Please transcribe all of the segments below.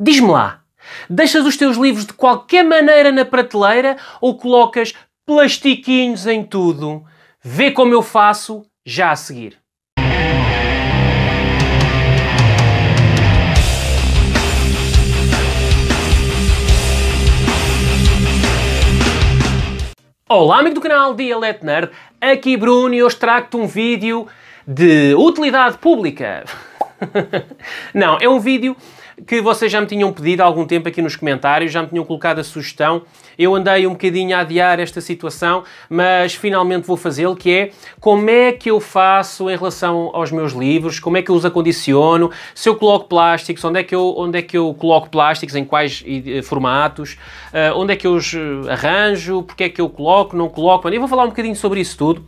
Diz-me lá, deixas os teus livros de qualquer maneira na prateleira ou colocas plastiquinhos em tudo? Vê como eu faço já a seguir. Olá amigo do canal Dialeto Nerd, aqui Bruno e hoje trago-te um vídeo de utilidade pública. Não, é um vídeo que vocês já me tinham pedido há algum tempo aqui nos comentários, já me tinham colocado a sugestão. Eu andei um bocadinho a adiar esta situação, mas finalmente vou fazê-lo, que é como é que eu faço em relação aos meus livros, como é que eu os acondiciono, se eu coloco plásticos, onde é que eu coloco plásticos, em quais formatos, onde é que eu os arranjo, porque é que eu coloco, não coloco. Eu vou falar um bocadinho sobre isso tudo.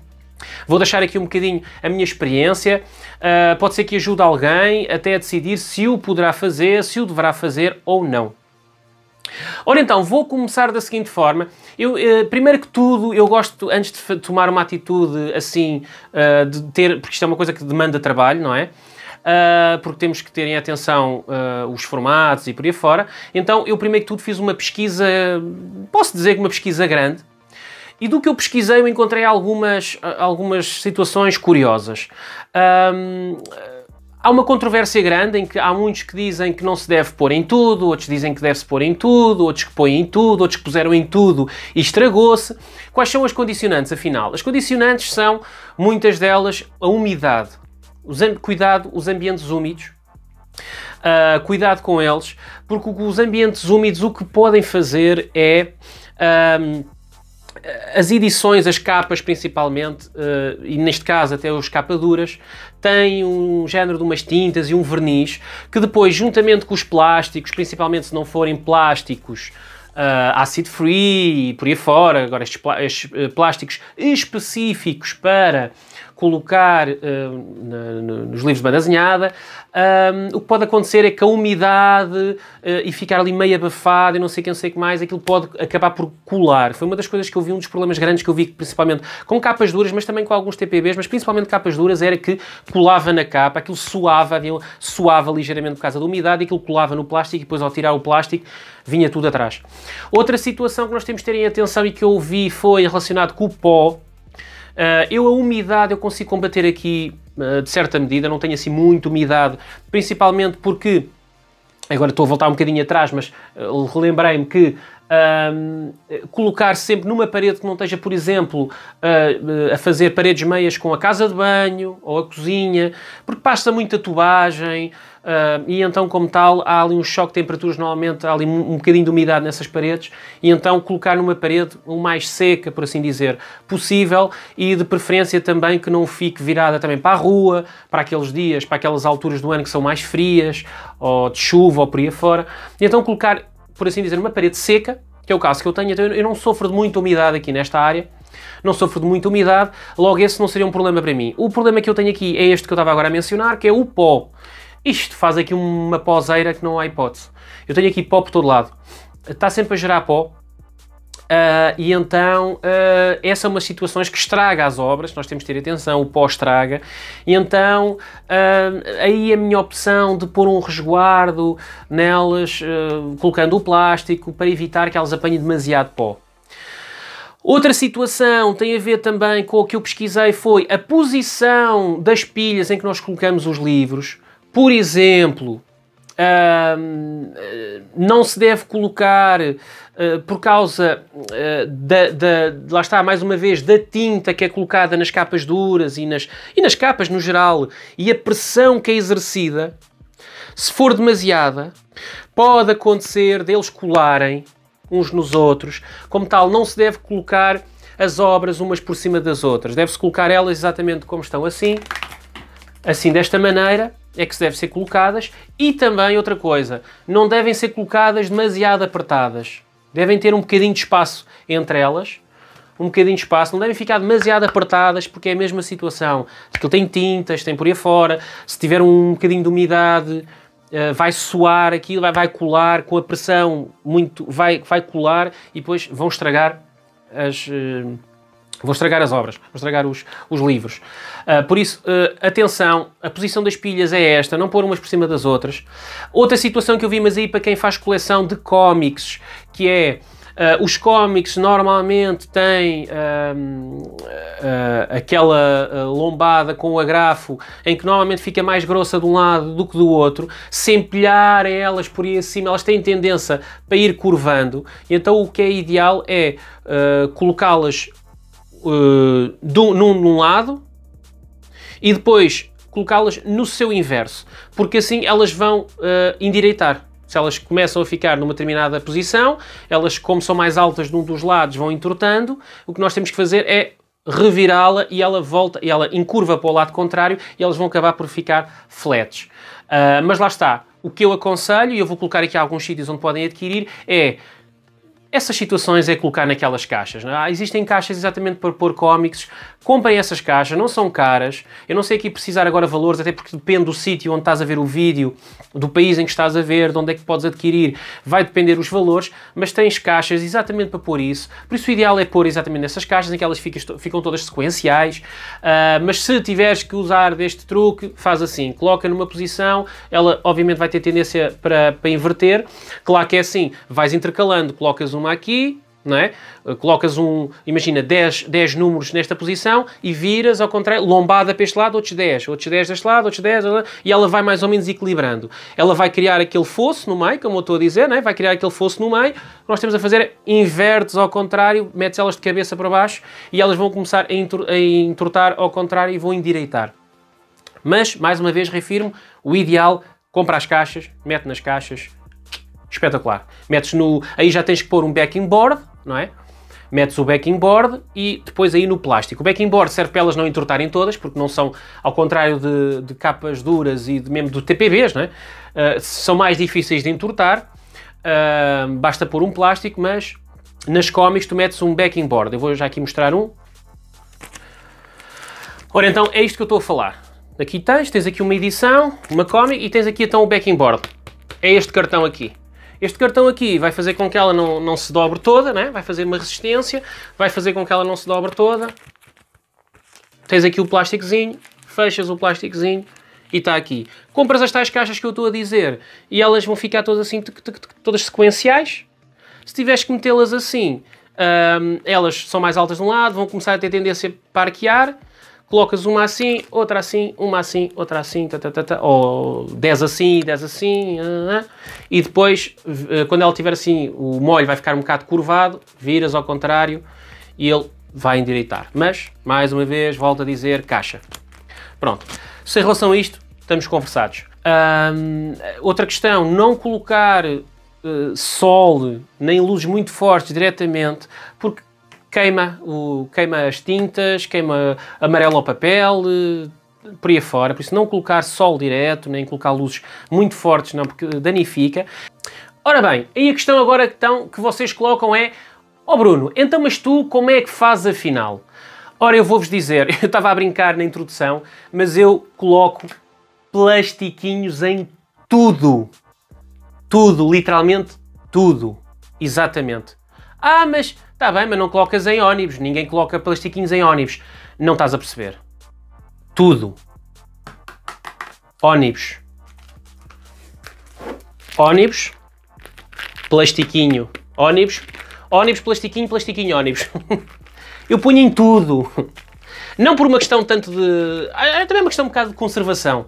Vou deixar aqui um bocadinho a minha experiência, pode ser que ajude alguém até a decidir se o poderá fazer, se o deverá fazer ou não. Ora então, vou começar da seguinte forma. Primeiro que tudo, eu gosto, antes de tomar uma atitude assim, porque isto é uma coisa que demanda trabalho, não é? Porque temos que ter em atenção os formatos e por aí fora. Então, eu primeiro que tudo fiz uma pesquisa, posso dizer que uma pesquisa grande, e do que eu pesquisei eu encontrei algumas situações curiosas. Há uma controvérsia grande em que há muitos que dizem que não se deve pôr em tudo, outros dizem que deve-se pôr em tudo, outros que põem em tudo, outros que puseram em tudo e estragou-se. Quais são as condicionantes, afinal? As condicionantes são, muitas delas, a umidade. Cuidado, os ambientes úmidos. Cuidado com eles, porque os ambientes úmidos o que podem fazer é... as edições, as capas principalmente, e neste caso até os capaduras, têm um género de umas tintas e um verniz que depois, juntamente com os plásticos, principalmente se não forem plásticos acid free e por aí fora, agora estes plásticos específicos para colocar nos livros de banda desenhada, o que pode acontecer é que a umidade e ficar ali meio abafado e não sei o que mais, aquilo pode acabar por colar. Foi uma das coisas que eu vi, um dos problemas grandes que eu vi, principalmente com capas duras, mas também com alguns TPBs, mas principalmente capas duras, era que colava na capa, aquilo suava ligeiramente por causa da umidade e aquilo colava no plástico e depois ao tirar o plástico vinha tudo atrás. Outra situação que nós temos de ter em atenção e que eu vi foi relacionado com o pó. A umidade eu consigo combater aqui de certa medida, não tenho assim muita umidade, principalmente porque, agora estou a voltar um bocadinho atrás, mas relembrei-me que colocar sempre numa parede que não esteja, por exemplo, a fazer paredes meias com a casa de banho ou a cozinha, porque passa muita tubagem e então, como tal, há ali um choque de temperaturas, normalmente há ali um bocadinho de umidade nessas paredes, e então colocar numa parede o mais seca, por assim dizer, possível, e de preferência também que não fique virada também para a rua, para aqueles dias, para aquelas alturas do ano que são mais frias, ou de chuva, ou por aí afora, e então colocar, por assim dizer, uma parede seca, que é o caso que eu tenho. Então eu não sofro de muita umidade aqui nesta área, não sofro de muita umidade, logo esse não seria um problema para mim. O problema que eu tenho aqui é este que eu estava agora a mencionar, que é o pó. Isto faz aqui uma pozeira que não há hipótese. Eu tenho aqui pó por todo lado, está sempre a gerar pó. E então, essa é uma das situações que estraga as obras, nós temos de ter atenção, o pó estraga, e então, aí a minha opção de pôr um resguardo nelas, colocando o plástico, para evitar que elas apanhem demasiado pó. Outra situação tem a ver também com o que eu pesquisei, foi a posição das pilhas em que nós colocamos os livros. Por exemplo, não se deve colocar por causa lá está, mais uma vez, da tinta que é colocada nas capas duras e nas capas no geral, e a pressão que é exercida, se for demasiada, pode acontecer deles colarem uns nos outros. Como tal, não se deve colocar as obras umas por cima das outras, deve-se colocar elas exatamente como estão, assim desta maneira é que se deve ser colocadas. E também outra coisa, não devem ser colocadas demasiado apertadas, devem ter um bocadinho de espaço entre elas, um bocadinho de espaço, não devem ficar demasiado apertadas, porque é a mesma situação, se aquilo tem tintas, tem por aí fora, se tiver um bocadinho de umidade, vai suar aquilo, vai colar com a pressão, vai colar e depois vão estragar Vou estragar as obras, vou estragar os livros. Por isso, atenção, a posição das pilhas é esta, não pôr umas por cima das outras. Outra situação que eu vi, mas aí para quem faz coleção de cómics, que é, os cómics normalmente têm aquela lombada com o agrafo, em que normalmente fica mais grossa de um lado do que do outro. Se empilharem elas por aí acima, elas têm tendência para ir curvando, e então o que é ideal é colocá-las num lado e depois colocá-las no seu inverso, porque assim elas vão endireitar. Se elas começam a ficar numa determinada posição, elas, como são mais altas num dos lados, vão entortando. O que nós temos que fazer é revirá-la e ela volta, e ela encurva para o lado contrário e elas vão acabar por ficar flats. Mas lá está, o que eu aconselho, e eu vou colocar aqui alguns sítios onde podem adquirir, é essas situações é colocar naquelas caixas. Não é? Existem caixas exatamente para pôr cómics. Comprem essas caixas, não são caras. Eu não sei aqui precisar agora valores, até porque depende do sítio onde estás a ver o vídeo, do país em que estás a ver, de onde é que podes adquirir, vai depender os valores, mas tens caixas exatamente para pôr isso. Por isso o ideal é pôr exatamente nessas caixas, em que elas ficam todas sequenciais. Mas se tiveres que usar deste truque, faz assim, coloca numa posição, ela obviamente vai ter tendência para inverter. Claro que é assim, vais intercalando, colocas uma aqui, não é? Colocas imagina 10 números nesta posição e viras ao contrário, lombada para este lado, outros 10 deste lado, outros 10, e ela vai mais ou menos equilibrando. Ela vai criar aquele fosso no meio, como eu estou a dizer, não é? Vai criar aquele fosso no meio. O que nós temos a fazer é invertes ao contrário, metes elas de cabeça para baixo e elas vão começar a entortar ao contrário e vão endireitar. Mas, mais uma vez, reafirmo, o ideal, compra as caixas, mete nas caixas. Espetacular. Metes aí já tens que pôr um backing board, não é? Metes o backing board e depois aí no plástico. O backing board serve para elas não entortarem todas, porque não são, ao contrário de capas duras e mesmo do TPBs, não é? São mais difíceis de entortar. Basta pôr um plástico, mas nas cómics tu metes um backing board. Eu vou já aqui mostrar um. Ora, então é isto que eu estou a falar. Aqui tens aqui uma edição, uma cómic, e tens aqui então o backing board. É este cartão aqui. Este cartão aqui vai fazer com que ela não se dobre toda, né? Vai fazer uma resistência, vai fazer com que ela não se dobre toda. Tens aqui o plásticozinho, fechas o plásticozinho e está aqui. Compras as tais caixas que eu estou a dizer e elas vão ficar todas assim, todas sequenciais. Se tiveres que metê-las assim, elas são mais altas de um lado, vão começar a ter tendência para arquear. Colocas uma assim, outra assim, uma assim, outra assim, ou 10 assim, 10 assim, e depois, quando ela tiver assim, o molho vai ficar um bocado curvado, viras ao contrário e ele vai endireitar. Mas, mais uma vez, volto a dizer, caixa. Pronto. Se em relação a isto, estamos conversados. Outra questão, não colocar sol nem luzes muito fortes diretamente, porque queima as tintas, queima amarelo ao papel, por aí fora. Por isso não colocar sol direto, nem colocar luzes muito fortes, não, porque danifica. Ora bem, aí a questão agora que vocês colocam é: ó Bruno, então mas tu como é que fazes afinal? Ora, eu vou-vos dizer, eu estava a brincar na introdução, mas eu coloco plastiquinhos em tudo. Tudo, literalmente tudo. Exatamente. Mas está bem, mas não colocas em ónibus. Ninguém coloca plastiquinhos em ónibus. Não estás a perceber. Tudo. Ónibus. Ónibus. Plastiquinho. Ónibus. Ónibus, plastiquinho, plastiquinho, ónibus. Eu ponho em tudo. Não por uma questão tanto de... É também uma questão um bocado de conservação.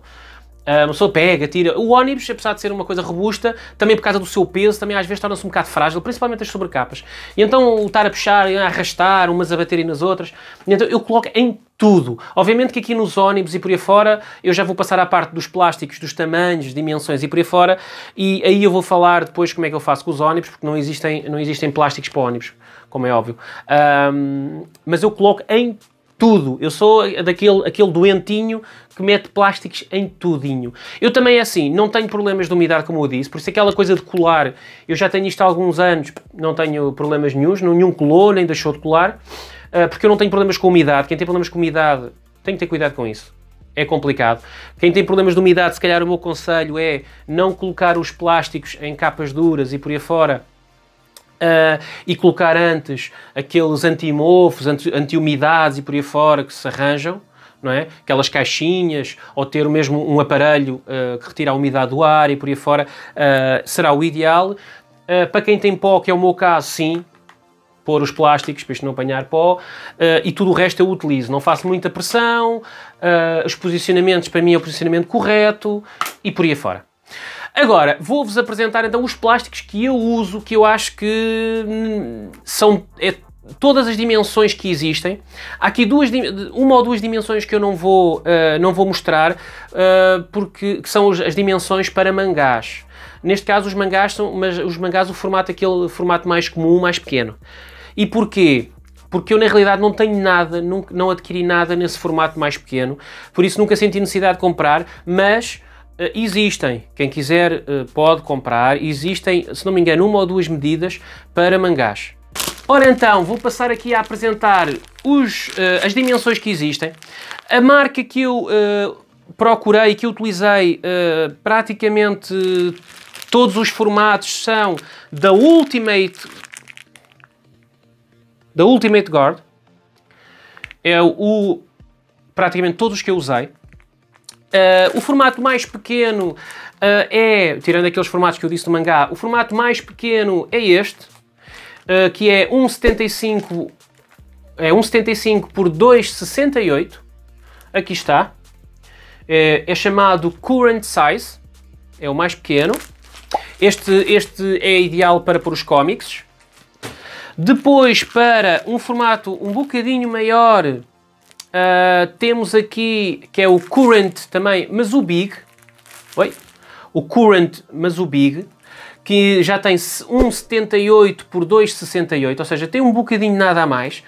Uma pessoa pega, tira. O ónibus, apesar de ser uma coisa robusta, também por causa do seu peso, também às vezes torna-se um bocado frágil, principalmente as sobrecapas. E então o estar a puxar, a arrastar, umas a baterem nas outras. E então eu coloco em tudo. Obviamente que aqui nos ónibus e por aí fora, eu já vou passar à parte dos plásticos, dos tamanhos, dimensões e por aí fora, e aí eu vou falar depois como é que eu faço com os ónibus, porque não existem plásticos para ónibus, como é óbvio. Mas eu coloco em tudo. Eu sou aquele doentinho que mete plásticos em tudinho. Eu também, assim, não tenho problemas de umidade, como eu disse, por isso aquela coisa de colar, eu já tenho isto há alguns anos, não tenho problemas nenhum colou, nem deixou de colar, porque eu não tenho problemas com umidade. Quem tem problemas com umidade tem que ter cuidado com isso. É complicado. Quem tem problemas de umidade, se calhar o meu conselho é não colocar os plásticos em capas duras e por aí fora, e colocar antes aqueles anti-mofos, anti-umidades e por aí fora que se arranjam, não é? Aquelas caixinhas, ou ter mesmo um aparelho que retira a umidade do ar e por aí fora, será o ideal. Para quem tem pó, que é o meu caso, sim, pôr os plásticos para isto não apanhar pó, e tudo o resto eu utilizo. Não faço muita pressão, os posicionamentos, para mim é o posicionamento correto e por aí fora. Agora, vou-vos apresentar então os plásticos que eu uso, que eu acho que são todas as dimensões que existem. Há aqui uma ou duas dimensões que eu não vou mostrar, porque são as dimensões para mangás. Neste caso os mangás o formato, aquele formato mais comum, mais pequeno. E porquê? Porque eu na realidade não tenho nada, não adquiri nada nesse formato mais pequeno, por isso nunca senti necessidade de comprar, mas existem, quem quiser pode comprar, existem, se não me engano, uma ou duas medidas para mangás. Ora então, vou passar aqui a apresentar as dimensões que existem. A marca que eu procurei, que eu utilizei, praticamente todos os formatos são da Ultimate Guard. É praticamente todos os que eu usei. O formato mais pequeno tirando aqueles formatos que eu disse do mangá, o formato mais pequeno é este, que é 1,75 por 2,68. Aqui está. É chamado Current Size. É o mais pequeno. Este é ideal para pôr os cómics. Depois, para um formato um bocadinho maior, temos aqui, que é o Current também, mas o Big. O Current, mas o Big, que já tem 1,78 por 2,68, ou seja, tem um bocadinho nada a mais,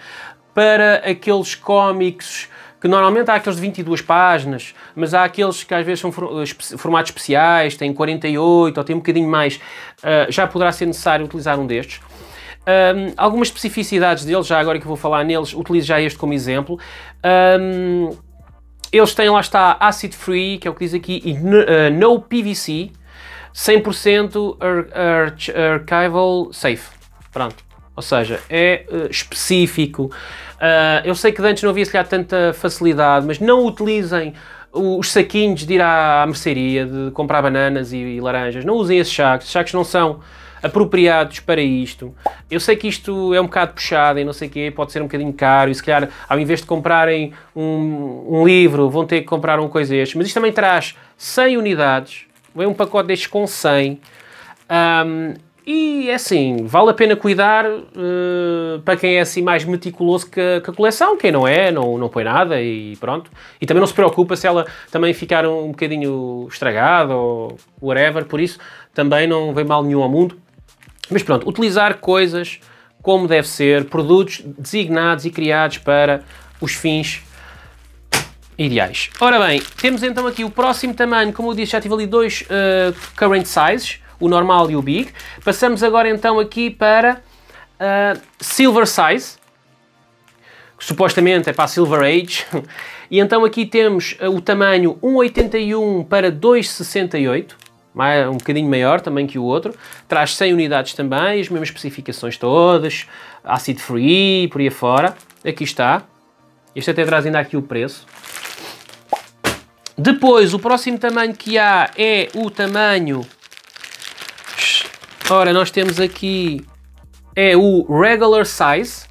para aqueles cómics que normalmente há aqueles de 22 páginas, mas há aqueles que às vezes são formatos especiais, têm 48 ou têm um bocadinho mais, já poderá ser necessário utilizar um destes. Algumas especificidades deles, já agora que eu vou falar neles, utilizo já este como exemplo. Eles têm, lá está, Acid Free, que é o que diz aqui, e No PVC, 100% Archival Safe. Pronto. Ou seja, é específico. Eu sei que antes não havia, se calhar, tanta facilidade, mas não utilizem os saquinhos de ir à mercearia, de comprar bananas e laranjas. Não usem esses sacos. Os sacos não são apropriados para isto. Eu sei que isto é um bocado puxado e não sei o quê, pode ser um bocadinho caro e se calhar, ao invés de comprarem um livro, vão ter que comprar uma coisa destes. Mas isto também traz 100 unidades. Vem um pacote destes com 100. E é assim, vale a pena cuidar para quem é assim mais meticuloso que a coleção. Quem não é, não põe nada e pronto. E também não se preocupa se ela também ficar um bocadinho estragada ou whatever. Por isso, também não vem mal nenhum ao mundo. Mas pronto, utilizar coisas como deve ser, produtos designados e criados para os fins ideais. Ora bem, temos então aqui o próximo tamanho. Como eu disse, já tive ali dois current sizes, o normal e o big. Passamos agora então aqui para silver size, que supostamente é para a Silver Age. E então aqui temos o tamanho 1,81 para 2,68. Um bocadinho maior também que o outro, traz 100 unidades também, as mesmas especificações todas, acid free, por aí afora. Aqui está, este até traz ainda aqui o preço. Depois, o próximo tamanho que há é o tamanho, ora, nós temos aqui, é o regular size,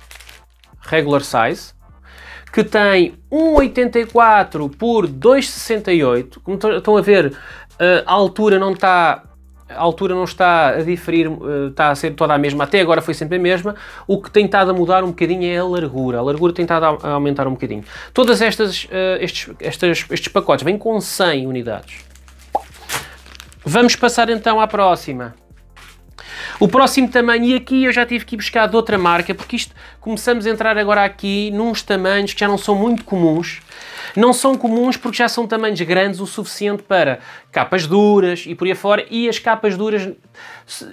que tem 1,84 por 2,68, como estão a ver, a altura não está a diferir, está a ser toda a mesma, até agora foi sempre a mesma. O que tem estado a mudar um bocadinho é a largura tem estado a aumentar um bocadinho. Todas estes pacotes vêm com 100 unidades. Vamos passar então à próxima. O próximo tamanho, e aqui eu já tive que ir buscar de outra marca, porque isto, começamos a entrar agora aqui nos tamanhos que já não são muito comuns. Não são comuns porque já são tamanhos grandes o suficiente para capas duras e por aí afora, e as capas duras,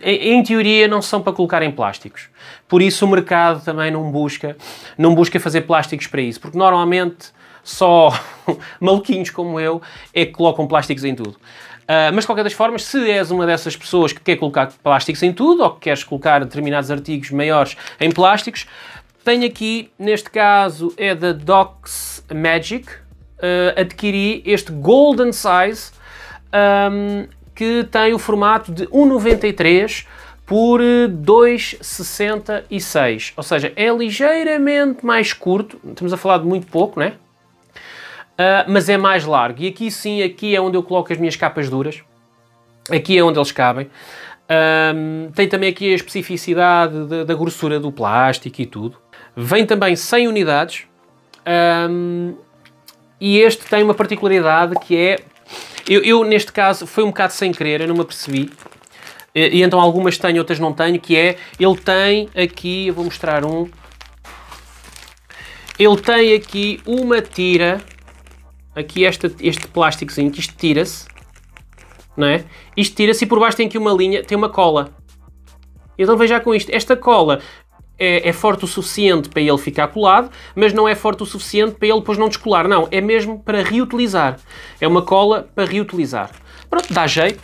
em teoria, não são para colocar em plásticos. Por isso o mercado também não busca fazer plásticos para isso, porque normalmente só maluquinhos como eu é que colocam plásticos em tudo. Mas de qualquer das formas, se és uma dessas pessoas que quer colocar plásticos em tudo, ou que queres colocar determinados artigos maiores em plásticos, tenho aqui, neste caso é da Docs Magic, adquiri este Golden Size, que tem o formato de 1,93 por 2,66, ou seja, é ligeiramente mais curto, estamos a falar de muito pouco, né? Mas é mais largo, e aqui sim, aqui é onde eu coloco as minhas capas duras, aqui é onde eles cabem. Tem também aqui a especificidade da grossura do plástico e tudo. Vem também 100 unidades, e este tem uma particularidade que é, eu neste caso foi um bocado sem querer, eu não me apercebi, e então algumas tenho, outras não tenho, que é, ele tem aqui, eu vou mostrar ele tem aqui uma tira, aqui este plásticozinho, que isto tira-se, não é? Isto tira-se e por baixo tem aqui uma linha, tem uma cola. Então veja com isto, esta cola é forte o suficiente para ele ficar colado, mas não é forte o suficiente para ele depois não descolar, não, é mesmo para reutilizar. É uma cola para reutilizar. Pronto, dá jeito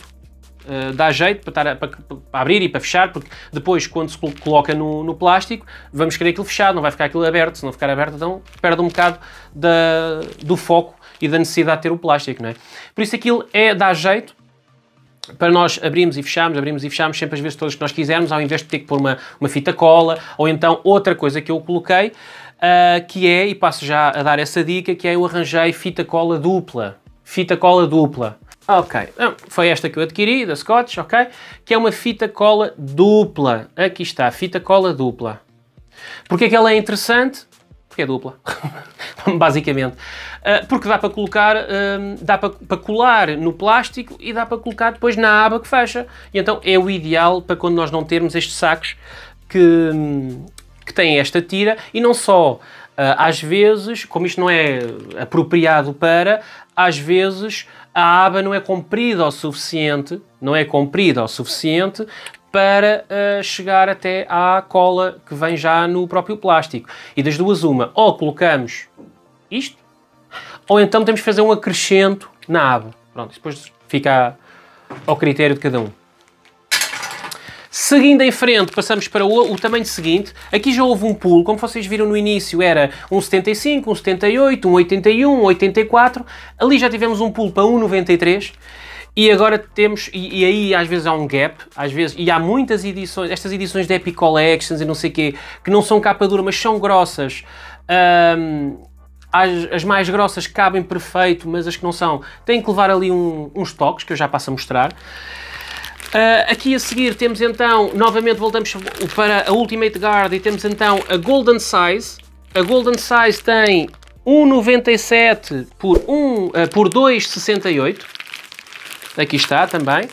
para abrir e para fechar, porque depois quando se coloca no plástico, vamos querer aquilo fechado, não vai ficar aquilo aberto, se não ficar aberto então perde um bocado do foco e da necessidade de ter o plástico, não é? Por isso aquilo dá jeito para nós abrirmos e fecharmos sempre as vezes todas que nós quisermos, ao invés de ter que pôr uma fita cola, ou então outra coisa que eu coloquei, que é, e passo já a dar essa dica, que é eu arranjei fita cola dupla. Fita cola dupla. Ok, foi esta que eu adquiri, da Scotch, ok? Que é uma fita cola dupla. Aqui está, fita cola dupla. Porquê é que ela é interessante? Porque é dupla, basicamente. Porque dá para colocar, dá para colar no plástico e dá para colocar depois na aba que fecha. E então é o ideal para quando nós não termos estes sacos que têm esta tira. E não só, às vezes, como isto não é apropriado para, às vezes a aba não é comprida o suficiente, para chegar até à cola que vem já no próprio plástico. E das duas uma, ou colocamos isto, ou então temos que fazer um acrescento na aba. Pronto, depois fica ao critério de cada um. Seguindo em frente, passamos para o tamanho seguinte. Aqui já houve um pulo, como vocês viram no início, era 1,75, 1,78, 1,81, 1,84. Ali já tivemos um pulo para 1,93. E agora temos, e aí às vezes há um gap, às vezes, e há muitas edições, estas edições de Epic Collections e não sei o quê, que não são capa dura, mas são grossas. As mais grossas cabem perfeito, mas as que não são, têm que levar ali uns toques, que eu já passo a mostrar. Aqui a seguir temos então, novamente voltamos para a Ultimate Guard e temos então a Golden Size. A Golden Size tem 1,97 por 2,68. Aqui está também.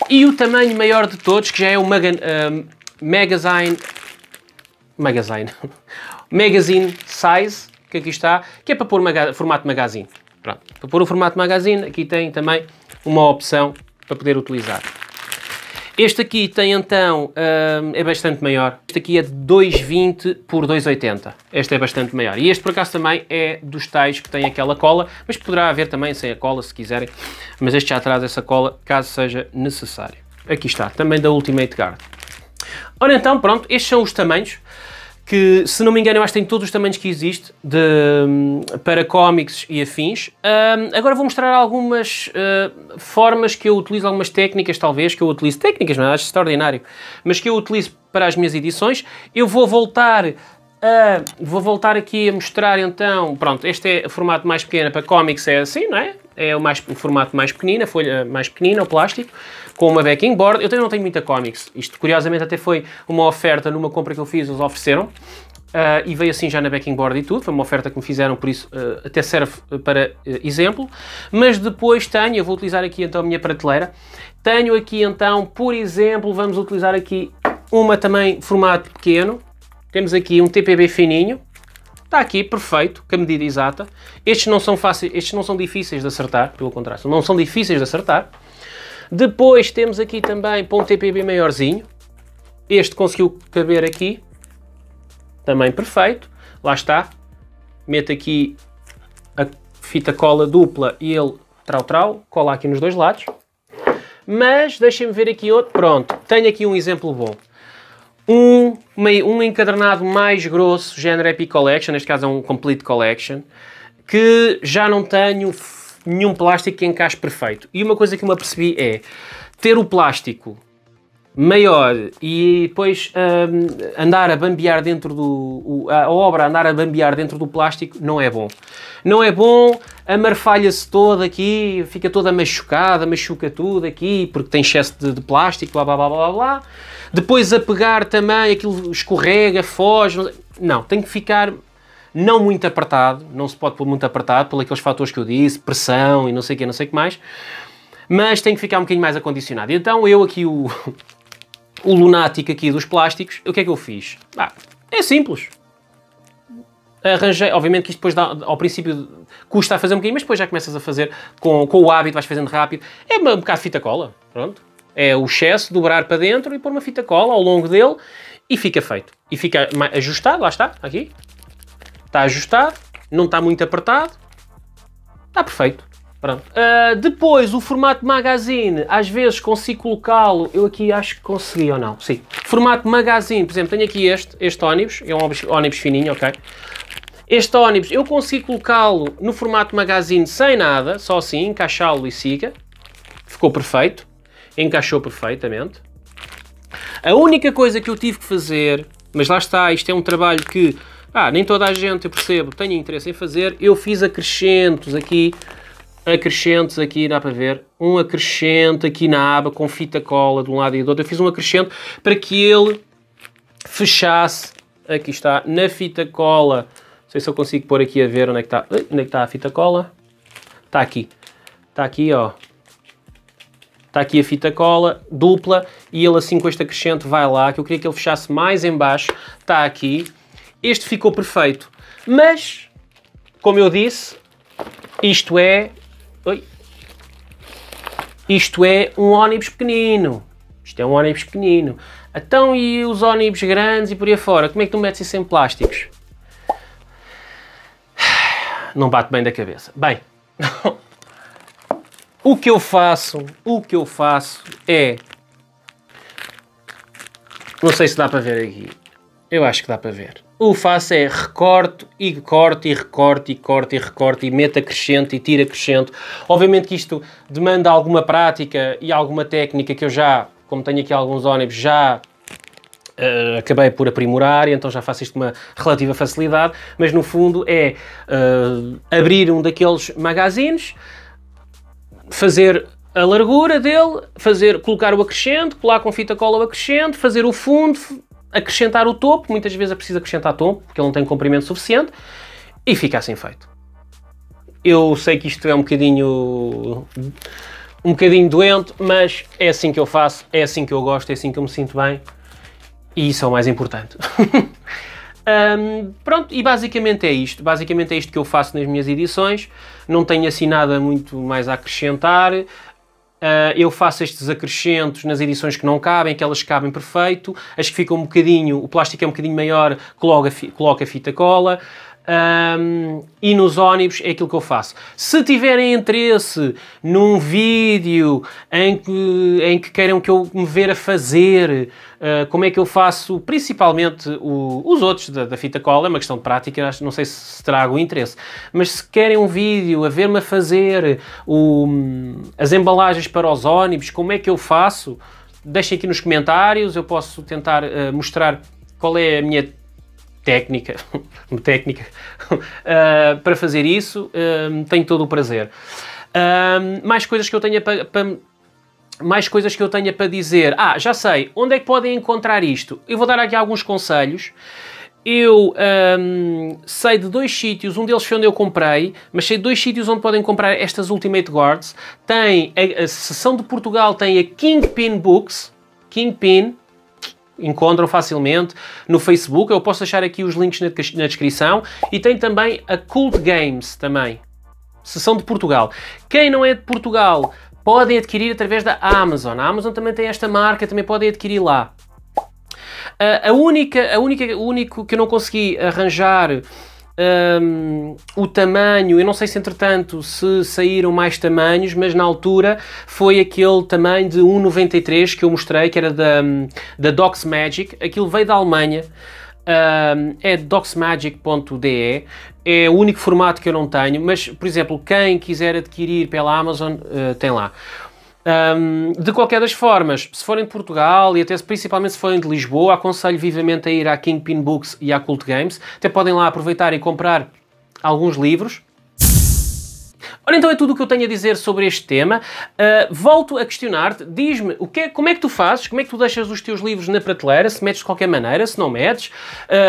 E o tamanho maior de todos, que já é o Magazine Size, que aqui está, que é para pôr formato magazine. Pronto. Para pôr o formato magazine, aqui tem também uma opção para poder utilizar. Este aqui tem então, é bastante maior. Este aqui é de 2,20 por 2,80. Este é bastante maior. E este por acaso também é dos tais que tem aquela cola, mas poderá haver também sem a cola se quiserem. Mas este já traz essa cola caso seja necessário. Aqui está, também da Ultimate Guard. Ora então, pronto, estes são os tamanhos. Que, se não me engano, eu acho que tem todos os tamanhos que existe para cómics e afins. Agora vou mostrar algumas formas que eu utilizo, algumas técnicas talvez, que eu utilizo. Técnicas, não é? Acho extraordinário. Mas que eu utilizo para as minhas edições. Eu vou voltar aqui a mostrar então, pronto, este é o formato mais pequeno, para cómics é assim, não é? É o formato mais pequenino, a folha mais pequenina, o plástico, com uma backing board. Eu também não tenho muita cómics. Isto, curiosamente, até foi uma oferta numa compra que eu fiz, eles ofereceram. E veio assim já na backing board e tudo. Foi uma oferta que me fizeram, por isso até serve para exemplo. Mas depois tenho, eu vou utilizar aqui então a minha prateleira. Tenho aqui então, por exemplo, vamos utilizar aqui uma também formato pequeno. Temos aqui um TPB fininho. Está aqui, perfeito, com a medida exata. Estes não são fáceis, estes não são difíceis de acertar, pelo contrário, não são difíceis de acertar. Depois temos aqui também para um TPB maiorzinho. Este conseguiu caber aqui. Também perfeito. Lá está. Meto aqui a fita cola dupla e ele trau-trau, cola aqui nos dois lados. Mas deixem-me ver aqui outro. Pronto, tenho aqui um exemplo bom. Um encadernado mais grosso, género Epic Collection, neste caso é um Complete Collection, que já não tenho nenhum plástico que encaixe perfeito. E uma coisa que eu me apercebi é ter o plástico maior e depois andar a bambear dentro do... a obra andar a bambear dentro do plástico não é bom. Não é bom, amarfalha-se toda aqui, fica toda machucada, machuca tudo aqui, porque tem excesso de plástico, blá blá blá blá blá. Depois a pegar também, aquilo escorrega, foge... Não, tem que ficar não muito apertado, não se pode pôr muito apertado, por aqueles fatores que eu disse, pressão e não sei o que mais, mas tem que ficar um bocadinho mais acondicionado. Então eu aqui, o lunático aqui dos plásticos, o que é que eu fiz? É simples. Arranjei, obviamente que isto depois ao princípio custa a fazer um bocadinho, mas depois já começas a fazer com o hábito, vais fazendo rápido. É um bocado de fita cola, pronto. É o excesso, dobrar para dentro e pôr uma fita cola ao longo dele e fica feito. E fica ajustado, lá está, aqui. Está ajustado, não está muito apertado, está perfeito. Pronto. Depois, o formato magazine, às vezes consigo colocá-lo, eu aqui acho que consegui ou não, sim. Formato magazine, por exemplo, tenho aqui este ónibus, é um ónibus fininho, ok? Este ónibus, eu consigo colocá-lo no formato magazine sem nada, só assim, encaixá-lo e siga. Ficou perfeito, encaixou perfeitamente. A única coisa que eu tive que fazer, mas lá está, isto é um trabalho que nem toda a gente, eu percebo, tenho interesse em fazer, eu fiz acrescentos aqui, dá para ver, um acrescento aqui na aba com fita cola de um lado e do outro, eu fiz um acrescento para que ele fechasse, aqui está, na fita cola, não sei se eu consigo pôr aqui a ver onde é que está a fita cola, está aqui ó, está aqui a fita cola dupla e ele assim com este acrescento vai lá, que eu queria que ele fechasse mais em baixo, está aqui. Este ficou perfeito, mas, como eu disse, isto é um ónibus pequenino. Isto é um ónibus pequenino. Então, e os ónibus grandes e por aí fora? Como é que tu metes isso em plásticos? Não bate bem da cabeça. Bem, o que eu faço é... Não sei se dá para ver aqui. Eu acho que dá para ver. O que faço é recorto e corto e recorto e corto e recorto e meto acrescento e tiro acrescento. Obviamente que isto demanda alguma prática e alguma técnica que eu já, como tenho aqui alguns ónibus, já acabei por aprimorar e então já faço isto com uma relativa facilidade, mas no fundo é abrir um daqueles magazines, fazer a largura dele, colocar o acrescento, colar com fita cola o acrescento, fazer o fundo, acrescentar o topo, muitas vezes é preciso acrescentar topo, porque ele não tem comprimento suficiente, e fica assim feito. Eu sei que isto é um bocadinho doente, mas é assim que eu faço, é assim que eu gosto, é assim que eu me sinto bem, e isso é o mais importante. Pronto, e basicamente é isto que eu faço nas minhas edições, não tenho assim nada muito mais a acrescentar. Eu faço estes acrescentos nas edições que não cabem, que elas cabem perfeito, as que ficam um bocadinho, o plástico é um bocadinho maior, coloco a fita cola, e nos ónibus é aquilo que eu faço. Se tiverem interesse num vídeo em que queiram que eu me ver a fazer, como é que eu faço, principalmente os outros da fita cola, é uma questão de prática, não sei se terá algum interesse, mas se querem um vídeo a ver-me a fazer as embalagens para os ónibus, como é que eu faço, deixem aqui nos comentários, eu posso tentar mostrar qual é a minha técnica para fazer isso, tenho todo o prazer. Mais coisas que eu tenha para dizer. Já sei, onde é que podem encontrar isto? Eu vou dar aqui alguns conselhos. Eu sei de 2 sítios, um deles foi onde eu comprei, mas sei de 2 sítios onde podem comprar estas Ultimate Guards. Tem a seção de Portugal, tem a Kingpin Books, encontram facilmente no Facebook, eu posso deixar aqui os links na descrição, e tem também a Cult Games também, seção de Portugal. Quem não é de Portugal, podem adquirir através da Amazon. A Amazon também tem esta marca, também podem adquirir lá. O único que eu não consegui arranjar o tamanho, eu não sei se entretanto se saíram mais tamanhos, mas na altura foi aquele tamanho de 1,93 que eu mostrei, que era da Docsmagic. Aquilo veio da Alemanha, é docsmagic.de, é o único formato que eu não tenho, mas, por exemplo, quem quiser adquirir pela Amazon, tem lá. De qualquer das formas, se forem de Portugal e até principalmente se forem de Lisboa, aconselho vivamente a ir à Kingpin Books e à Cult Games. Até podem lá aproveitar e comprar alguns livros. Ora, então é tudo o que eu tenho a dizer sobre este tema. Volto a questionar-te, diz-me como é que tu fazes, como é que tu deixas os teus livros na prateleira, se metes de qualquer maneira, se não metes,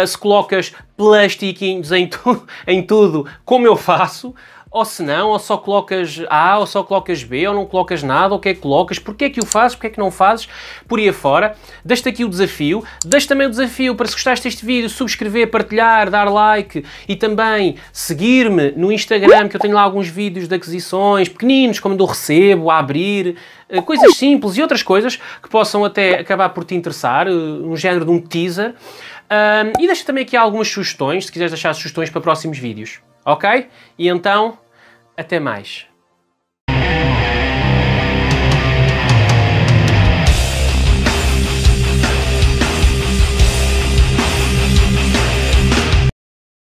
se colocas plastiquinhos em tudo, como eu faço, ou se não, ou só colocas A, ou só colocas B, ou não colocas nada, ou o que é que colocas, porque é que o fazes, porque é que não fazes, por aí afora. Deixo-te aqui o desafio, deixo também o desafio para, se gostaste deste vídeo, subscrever, partilhar, dar like e também seguir-me no Instagram, que eu tenho lá alguns vídeos de aquisições pequeninos, como eu recebo, a abrir, coisas simples e outras coisas que possam até acabar por te interessar, um género de um teaser. E deixo também aqui algumas sugestões, se quiseres deixar sugestões para próximos vídeos. Ok? E então, até mais.